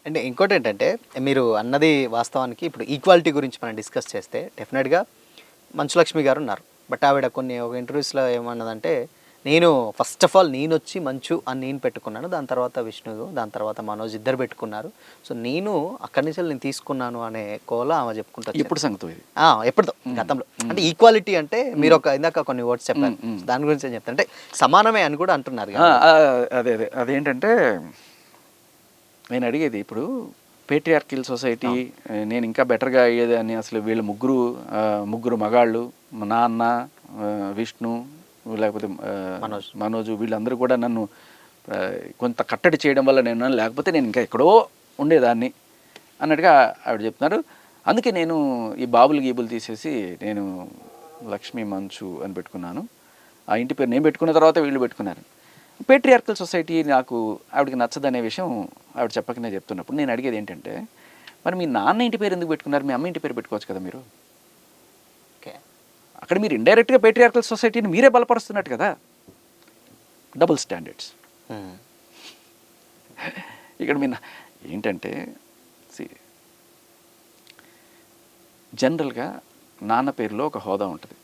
అంటే ఇంకోటేంటంటే, మీరు అన్నది వాస్తవానికి ఇప్పుడు ఈక్వాలిటీ గురించి మనం డిస్కస్ చేస్తే డెఫినెట్‌గా మంచు లక్ష్మి గారున్నారు. బట్ ఆవిడ కొన్ని ఒక ఇంటర్వ్యూస్‌లో ఏమన్నదంటే, నేను ఫస్ట్ ఆఫ్ ఆల్ నేనొచ్చి మంచు అని నేను పెట్టుకున్నాను. దాని తర్వాత విష్ణు, దాని తర్వాత మనోజ్ ఇద్దరు పెట్టుకున్నారు. సో, నేను అక్కడి నుంచెల్లి నేను తీసుకున్నాను అనే కోల ఆమె చెప్పుకుంటూ ఎప్పుడు వచ్చింది. సంగతి ఇది? ఎప్పటిదో గతంలో. అంటే ఈక్వాలిటీ అంటే మీరొక ఇందాక కొన్ని వర్డ్స్ చెప్పారు. సో, దాని గురించి ఏం చెప్తారు? అంటే సమానమే అని కూడా అంటున్నారు ఆ, కదా! ఆ, అదే అదే అదేంటంటే నేను అడిగేది ఇప్పుడు పేట్రియార్కిల్ సొసైటీ నేను ఇంకా బెటర్గా అయ్యేదాన్ని. అసలు వీళ్ళు ముగ్గురు మగాళ్ళు, మా నాన్న, విష్ణు, లేకపోతే మనోజు, వీళ్ళందరూ కూడా నన్ను కొంత కట్టడి చేయడం వల్ల నేను, లేకపోతే నేను ఇంకా ఎక్కడో ఉండేదాన్ని అన్నట్టుగా ఆవిడ చెప్తున్నారు. అందుకే నేను ఈ బాబులు గీబులు తీసేసి నేను లక్ష్మీ మంచు అని పెట్టుకున్నాను. ఆ ఇంటి పేరు నేను పెట్టుకున్న తర్వాత వీళ్ళు పెట్టుకున్నారు. పేట్రియార్కల్ సొసైటీ నాకు ఆవిడకి నచ్చదనే విషయం ఆవిడ చెప్పకనే చెప్తున్నప్పుడు నేను అడిగేది ఏంటంటే, మరి మీ నాన్న ఇంటి పేరు ఎందుకు పెట్టుకున్నారు? మీ అమ్మ ఇంటి పేరు పెట్టుకోవచ్చు కదా మీరు. ఓకే. అక్కడ మీరు ఇండైరెక్ట్గా పేట్రియార్కల్ సొసైటీని మీరే బలపరుస్తున్నట్టు కదా. డబుల్ స్టాండర్డ్స్ ఇక్కడ మీ ఏంటంటే జనరల్గా నాన్న పేరులో ఒక హోదా ఉంటుంది.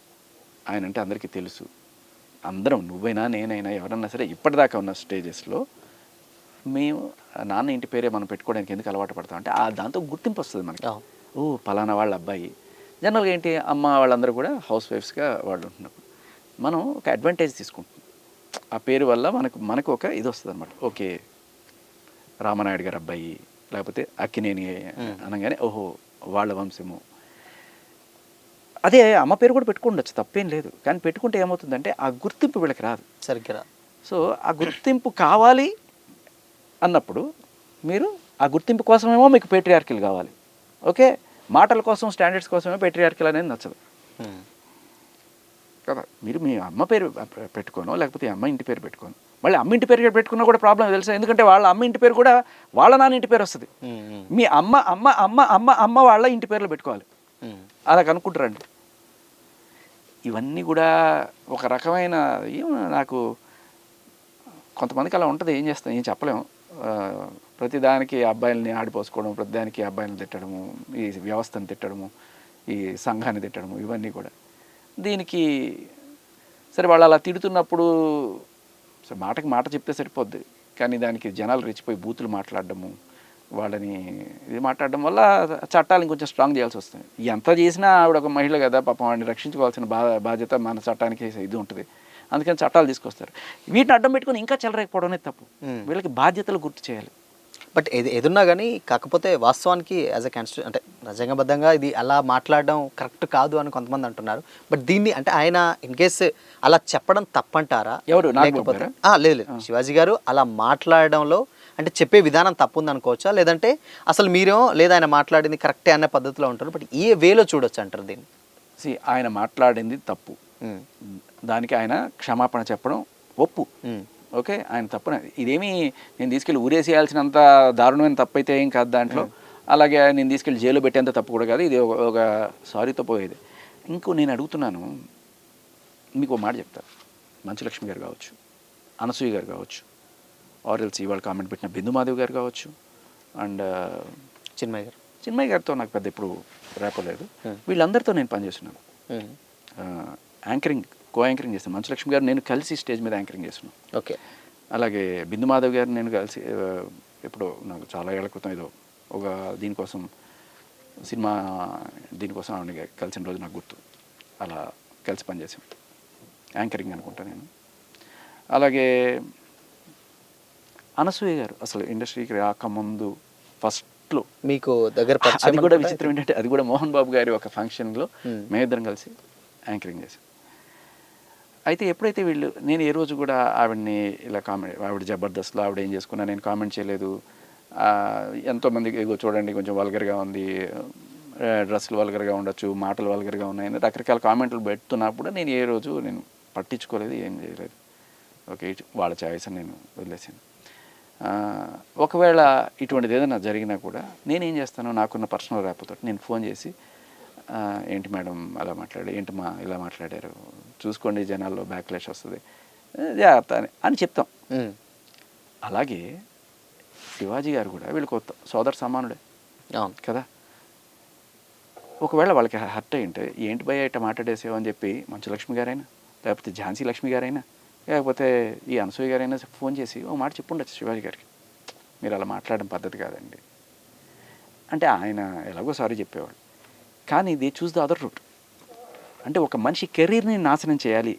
ఆయన అంటే అందరికీ తెలుసు. అందరం, నువ్వైనా నేనైనా ఎవరన్నా సరే ఇప్పటిదాకా ఉన్న స్టేజెస్లో మేము నాన్న ఇంటి పేరే మనం పెట్టుకోవడానికి ఎందుకు అలవాటు పడతాం అంటే దాంతో గుర్తింపు వస్తుంది మనకి. ఓ పలానా వాళ్ళ అబ్బాయి. జనరల్గా ఏంటి, అమ్మ వాళ్ళందరూ కూడా హౌస్ వైఫ్స్గా వాళ్ళు ఉంటున్నప్పుడు మనం ఒక అడ్వాంటేజ్ తీసుకుంటాం. ఆ పేరు వల్ల మనకు ఒక ఇది వస్తుంది అనమాట. ఓకే, రామనాయుడు గారు అబ్బాయి, లేకపోతే అక్కినేని అనగానే ఓహో వాళ్ళ వంశము. అదే అమ్మ పేరు కూడా పెట్టుకుండొచ్చు, తప్పేం లేదు. కానీ పెట్టుకుంటే ఏమవుతుందంటే ఆ గుర్తింపు వీళ్ళకి రాదు, సరిగ్గా రాదు. సో ఆ గుర్తింపు కావాలి అన్నప్పుడు మీరు ఆ గుర్తింపు కోసమేమో మీకు పేట్రియార్కిల్ కావాలి. ఓకే, మాటల కోసం స్టాండర్డ్స్ కోసమే పేట్రియార్కిల్ అనేది నచ్చదు కదా. మీరు మీ అమ్మ పేరు పెట్టుకోను, లేకపోతే అమ్మ ఇంటి పేరు పెట్టుకోను. మళ్ళీ అమ్మ ఇంటి పేరు పెట్టుకున్నా కూడా ప్రాబ్లం తెలుసా? ఎందుకంటే వాళ్ళ అమ్మ ఇంటి పేరు కూడా వాళ్ళ నాన్న ఇంటి పేరు వస్తుంది. మీ అమ్మ అమ్మ అమ్మ అమ్మ అమ్మ వాళ్ళ ఇంటి పేర్లు పెట్టుకోవాలి. అలా కనుక్కుంటారండి. ఇవన్నీ కూడా ఒక రకమైన నాకు కొంతమందికి అలా ఉంటుంది. ఏం చేస్తాం, ఏం చెప్పలేము. ప్రతిదానికి అబ్బాయిలని ఆడిపోసుకోవడం, ప్రతిదానికి అబ్బాయిలను తిట్టడము, ఈ వ్యవస్థను తిట్టడము, ఈ సంఘాన్ని తిట్టడము, ఇవన్నీ కూడా దీనికి సరే. వాళ్ళు అలా తిడుతున్నప్పుడు సరే మాటకి మాట చెప్తే సరిపోద్ది, కానీ దానికి జనాలు రెచ్చిపోయి బూతులు మాట్లాడడము, వాళ్ళని ఇది మాట్లాడడం వల్ల చట్టాలు ఇంకొంచెం స్ట్రాంగ్ చేయాల్సి వస్తుంది. ఎంత చేసినా ఆవిడ ఒక మహిళ కదా, పాపం వాడిని రక్షించుకోవాల్సిన బాధ్యత మన చట్టానికి ఇది ఉంటుంది. అందుకని చట్టాలు తీసుకొస్తారు. వీటిని అడ్డం పెట్టుకుని ఇంకా చెలరేకపోవడం అనేది తప్పు. వీళ్ళకి బాధ్యతలు గుర్తు చేయాలి. బట్ ఏదున్నా కానీ కాకపోతే వాస్తవానికి యాజ్ ఎ అంటే రాజ్యాంగబద్ధంగా ఇది అలా మాట్లాడడం కరెక్ట్ కాదు అని కొంతమంది అంటున్నారు. బట్ దీన్ని అంటే ఆయన ఇన్ కేస్ అలా చెప్పడం తప్పంటారా? ఎవరు? లేకపోతే లేదు శివాజీ గారు అలా మాట్లాడడంలో అంటే చెప్పే విధానం తప్పుంది అనుకోవచ్చా, లేదంటే అసలు మీరేమో లేదా ఆయన మాట్లాడింది కరెక్టే అనే పద్ధతిలో ఉంటారు, బట్ ఏ వేలో చూడొచ్చు అంటారు దీన్ని? ఆయన మాట్లాడింది తప్పు, దానికి ఆయన క్షమాపణ చెప్పడం ఒప్పు. ఓకే, ఆయన తప్పున ఇదేమీ నేను తీసుకెళ్ళి ఊరేసేయాల్సినంత దారుణమైన తప్పు అయితే ఏం కాదు దాంట్లో. అలాగే నేను తీసుకెళ్ళి జైలు పెట్టేంత తప్పు కూడా కాదు. ఇది ఒక సారీతో పోయేది. ఇంకో నేను అడుగుతున్నాను, మీకు ఒక మాట చెప్తాను. మంచులక్ష్మి గారు కావచ్చు, అనసూయ గారు కావచ్చు, ఆర్ఎల్సీ వాళ్ళు కామెంట్ పెట్టిన బిందుమాధవ్ గారు కావచ్చు, అండ్ చిన్మయ్య గారితో నాకు పెద్ద ఇప్పుడు రేపలేదు. వీళ్ళందరితో నేను పనిచేస్తున్నాను. కో యాంకరింగ్ చేస్తాను. మంచులక్ష్మి గారు నేను కలిసి స్టేజ్ మీద యాంకరింగ్ చేస్తున్నాను. ఓకే. అలాగే బిందుమాధవ్ గారు నేను కలిసి ఎప్పుడో నాకు చాలా ఏళ్ల క్రితం ఏదో ఒక దీనికోసం సినిమా దీనికోసం ఆవిడ కలిసిన రోజు నాకు గుర్తు. అలా కలిసి పనిచేసాం, యాంకరింగ్ అనుకుంటా నేను. అలాగే అనసూయ గారు అసలు ఇండస్ట్రీకి రాకముందు ఫస్ట్లో మీకు దగ్గర అది కూడా విచిత్రం ఏంటంటే అది కూడా మోహన్ బాబు గారి ఒక ఫంక్షన్లో మేమిద్దరం కలిసి యాంకరింగ్ చేసాం. అయితే ఎప్పుడైతే నేను ఏ రోజు కూడా ఆవిడని ఇలా ఆవిడ జబర్దస్త్లో ఆవిడ ఏం చేసుకున్నా నేను కామెంట్ చేయలేదు. ఎంతోమందికి చూడండి కొంచెం వల్గర్గా ఉంది, డ్రెస్సులు వల్గర్గా ఉండొచ్చు, మాటలు వల్గర్గా ఉన్నాయని రకరకాల కామెంట్లు పెడుతున్నప్పుడు నేను ఏ రోజు నేను పట్టించుకోలేదు, ఏం చేయలేదు. ఓకే, వాళ్ళ ఛాయిస్ అని నేను వదిలేసాను. ఒకవేళ ఇటువంటిది ఏదైనా జరిగినా కూడా నేనేం చేస్తాను, నాకున్న పర్సనల్ ర్యాప్తో నేను ఫోన్ చేసి ఏంటి మేడం అలా మాట్లాడారు, ఏంటి మా ఇలా మాట్లాడారు, చూసుకోండి జనాల్లో బ్యాక్లాష్ వస్తుంది, జాగ్రత్త అని చెప్తాం. అలాగే శివాజీ గారు కూడా వీళ్ళకి సోదర సమానుడే అవును కదా. ఒకవేళ వాళ్ళకి హర్ట్ అయ్యింటే ఏంటి భయ ఇట్లా మాట్లాడేసేవో అని చెప్పి మంచులక్ష్మి గారైనా, లేకపోతే ఝాన్సీ లక్ష్మి గారైనా, లేకపోతే ఈ అనసూయ గారైనా ఫోన్ చేసి ఓ మాట చెప్పుండొచ్చు శివాజీ గారికి, మీరు అలా మాట్లాడడం పద్ధతి కాదండి అంటే ఆయన ఎలాగో సారీ చెప్పేవాడు. కానీ they choose the other route. అంటే ఒక మనిషి కెరీర్ని నాశనం చేయాలి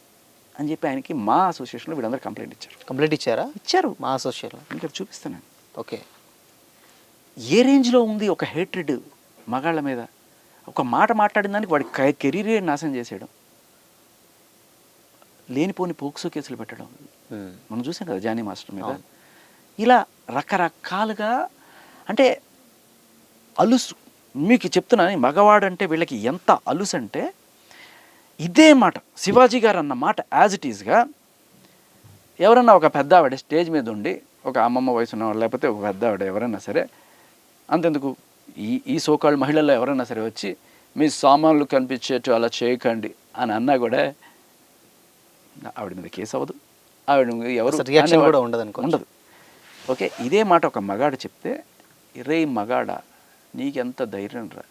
అని చెప్పి ఆయనకి మా అసోసియేషన్లో వీళ్ళందరూ కంప్లైంట్ ఇచ్చారు. కంప్లీట్ ఇచ్చారా? ఇచ్చారు. మా అసోసియేషన్ ఇంకా చూపిస్తాను. ఓకే. ఏ రేంజ్లో ఉంది ఒక హేట్రెడ్ మగాళ్ళ మీద. ఒక మాట మాట్లాడిన దానికి వాడి కెరీరే నాశనం చేసేయడం, లేనిపోని పోక్సో కేసులు పెట్టడం మనం చూసాం కదా జానీ మాస్టర్ మీద. ఇలా రకరకాలుగా అంటే అలుసు. మీకు చెప్తున్నాను మగవాడు అంటే వీళ్ళకి ఎంత అలుసు అంటే ఇదే మాట శివాజీ గారు అన్న మాట యాజ్ ఇట్ ఈస్గా ఎవరన్నా ఒక పెద్ద ఆవిడ స్టేజ్ మీద ఉండి, ఒక అమ్మమ్మ వయసు ఉన్నవాడు లేకపోతే ఒక పెద్ద ఆవిడ ఎవరైనా సరే, అంతెందుకు ఈ సోకాళ్ళ మహిళల్లో ఎవరైనా సరే వచ్చి మీ సామాన్లు కనిపించేట్టు అలా చేయకండి అని అన్నా కూడా ఆవిడ మీద కేసు అవ్వదు, ఆవిడ ఎవరు రియాక్షన్ కూడా ఉండదు. ఓకే, ఇదే మాట ఒక మగాడు చెప్తే రే మగాడా నీకెంత ధైర్యం రా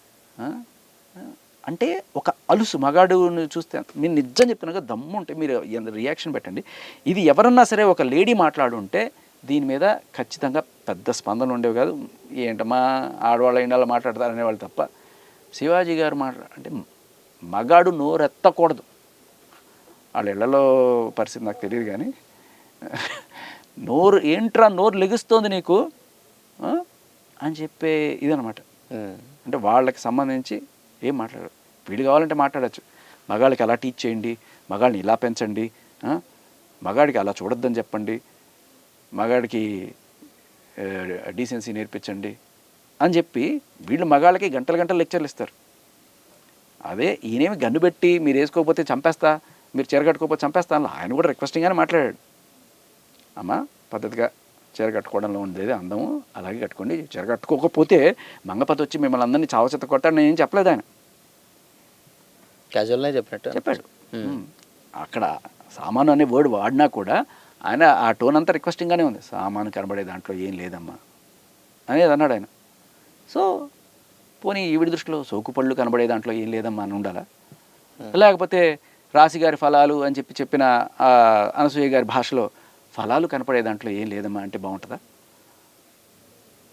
అంటే ఒక అలుసు. మగాడుని చూస్తే మీరు నిజం చెప్తున్నాగా దమ్ము ఉంటే మీరు రియాక్షన్ పెట్టండి. ఇది ఎవరన్నా సరే ఒక లేడీ మాట్లాడుంటే దీని మీద ఖచ్చితంగా పెద్ద స్పందన ఉండేవి కాదు. ఏంటమ్మా ఆడవాళ్ళ ఇండాలో మాట్లాడతారు అనేవాళ్ళు తప్ప శివాజీ గారు అంటే మగాడు నోరెత్తకూడదు. వాళ్ళ ఇళ్లలో పరిస్థితి నాకు తెలియదు కానీ నోరు లెగుస్తోంది నీకు అని చెప్పే ఇదనమాట. అంటే వాళ్ళకి సంబంధించి ఏం మాట్లాడరు. వీళ్ళు కావాలంటే మాట్లాడచ్చు, మగాళ్ళకి అలా టీచ్ చేయండి, మగాళ్ళని ఇలా పెంచండి, మగాడికి అలా చూడొద్దని చెప్పండి, మగాడికి డీసెన్సీ నేర్పించండి అని చెప్పి వీళ్ళు మగాళ్ళకి గంటలు లెక్చర్లు ఇస్తారు. అదే ఈయనేమి గన్ను పెట్టి మీరు వేసుకోకపోతే చంపేస్తా, మీరు చీర కట్టుకోకపోతే చంపేస్తా అని ఆయన కూడా రిక్వెస్టింగ్గానే మాట్లాడాడు. అమ్మ పద్ధతిగా చీర కట్టుకోవడంలో ఉండేది అందము, అలాగే కట్టుకోండి, చీర కట్టుకోకపోతే మంగపతి వచ్చి మిమ్మల్ని అందరినీ చావచెత్త కొట్టాడు నేను ఏం చెప్పలేదు. ఆయన క్యాజువల్గా చెప్పాడు. అక్కడ సామాను అనే వర్డ్ వాడినా కూడా ఆయన ఆ టోన్ అంతా రిక్వెస్టింగ్గానే ఉంది. సామాను కనబడే దాంట్లో ఏం లేదమ్మా అనేది అన్నాడు ఆయన. సో పోనీ ఈవిడి దృష్టిలో సోకు పళ్ళు కనబడే దాంట్లో ఏం లేదమ్మా అని ఉండాలా? లేకపోతే రాశిగారి ఫలాలు అని చెప్పిన అనసూయ గారి భాషలో ఫలాలు కనపడే దాంట్లో ఏం లేదమ్మా అంటే బాగుంటుందా?